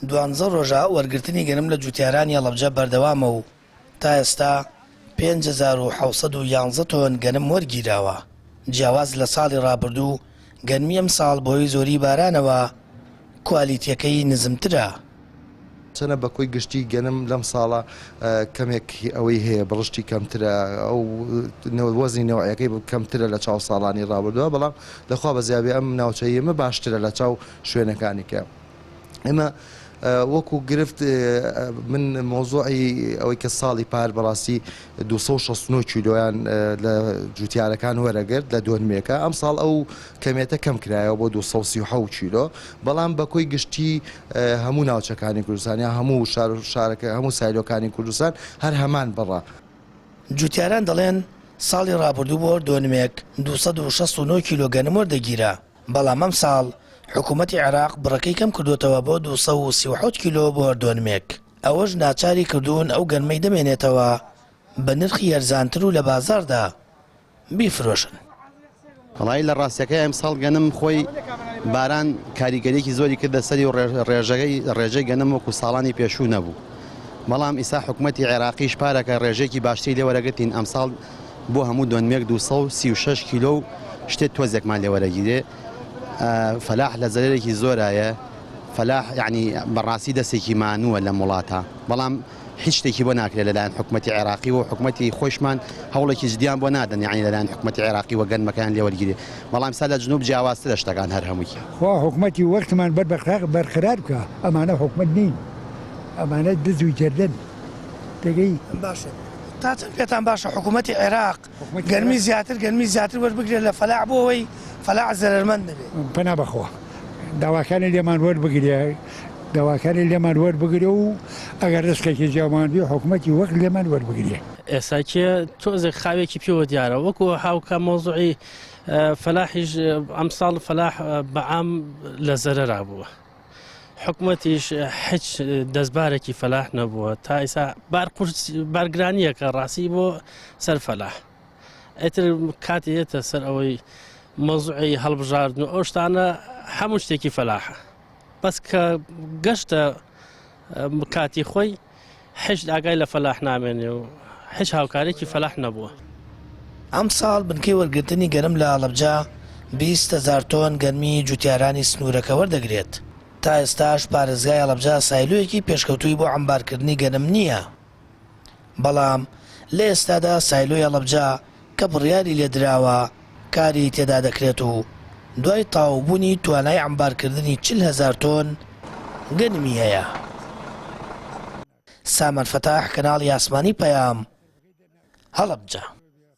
دوانزە ڕۆژە وەرگرتنی گەنم لە جوتیارانی هەڵەبجە بەردەوامە و تا ئێستا 5711 تۆن گەنم وەرگیراوە. جیاواز لە ساڵی ڕابردوو گەنمی ئەم ساڵ بۆی زۆری بارانەوە کوالیتیەکەی نزمترە. چەنە بەکۆی گشتی گەنم لەم ساڵە کەمێک ئەوەی هەیە بڕشتی کەمترە ئەو وەزنی نەوەیەکەی کەمترە لە چاو ساڵانی ڕابردووە، بەڵام لەخوا بە زیابێ ئەم ناوچەی ئێمە باشترە لە چاو شوێنەکانی کە ئێمە وەکو گرفت من مۆزوعی ئەوەی کە ساڵی پار بەڕاستی 269 کیلۆیان لە جوتیارەکان وەرەگرت لە دۆنمێکە. ئەم ساڵ ئەو کەمێتە کەم کرایەوە بۆ 237 کیلۆ، بەڵام بەکۆی گشتی هەموو ناوچەکانی کوردستان یا هەموو شارەکە هەموو سایلۆکانی کوردستان هەر هەمان بڕە. جوتیاران دەڵێن ساڵی ڕابردوو بۆ دۆنمێک 269 کیلۆ گەنم وەردەگیرە، بەڵام ئەم ساڵ حکوومەتی عێراق بڕەکەی کەم کردوتەوە بۆ 237 کیلۆ بۆ هەردۆنمێک. ئەوەش ناچاری کردوون ئەو گەنمەی دەمێنێتەوە بە نرخی ئەرزانتر و لە بازاردا بیفرۆشن. وڵای لە ڕاستیەکەی ئەم ساڵ گەنم خۆی باران کاریگەریەکی زۆری کردە سەری و ڕێژەی گەنم وەکو ساڵانی پێشوو نەبوو، بەڵام ئیسا حکوومەتی عێراقیش پارەکە ڕێژێکی باشتری لێ وەرەگرتین. ئەم ساڵ بۆ هەموو دۆنمێک 236 کیلۆ و شتێک تۆزێکمان لێ وەرەگیرێ. فەلاح لە زەرێکی زۆرایە، فەلاح یعنی بەڕاستی دەستێکی مانووە لە وڵاتە، بەڵام هیچ شتێکی بۆ ناکرێت لەلایەن حکوومەتی عێراقی و حکوومەتی خۆشمان هەوڵێکی جدیان بۆ نادەن، یعنی لەلایەن حکوومەتی عێراقی و گەنمەکان لێ وەرگیرێ، بەڵام سا لە جنوب جیاوازترە شتەکان هەر هەمووی. خوا حکوومەتی وەختمان بەرقرار بکە، ئەمانە حکوومەت نین، ئەمانە دزوی جەردن دەگەی باشە. تا چەند پێتان باشە حکوومەتی عێراق گەرمی زیاتر وەربگرێت لە فەلاح بۆ ئەوەی فەلاح زەرمەند دەبێت؟ پەنا بەخوا داواکانی لێمان وەربگرێ، داواکانی لێمان وەربگرێ و ئەگەر ڕستێکی جیاوانبی حکوومەتی وەک لێمان وەربگرێ. ئێستاکێ تۆزێک خاوێکی پێوە دیارە، وەکو هاوکە مۆزوعی فەلاحیش ئەم ساڵ فەلاح بەعام لە زەرەرا بووە، حکوومەتیش هیچ دەستبارێکی فەلاح نەبووە، تا ئێستا بارگرانیەکە ڕاستی بۆ سەر فەلاح. ئیتر کاتی هێتە سەر ئەوەی مۆزوعی هەڵبژاردن و ئەو شتانە هەموو شتێکی فەلاحە، بەس کە گەشتە کاتی خۆی هیچ ئاگای لە فەلاح نامێنێ و هیچ هاوکارێکی فەلاح نەبووە. ئەم ساڵ بنکەی وەرگرتنی گەنم لە هەڵەبجە 20,000 تۆن گەنمی جوتیارانی سنوورەکە وەردەگرێت. تا ئێستاش پارێزگای هەڵەبجە سایلۆیەکی پێشکەوتووی بۆ عەمبارکردنی گەنم نییە، بەڵام لە ئێستادا سایلۆی هەڵەبجە کە بڕیاری لێدراوە کاری تێدا دەکرێت و دوای تاوبوونی توانای عەمبارکردنی 40,000 تۆن گەنمی هەیە. سامان فەتاح، کەناڵی ئاسمانی پەیام، هەڵەبجە.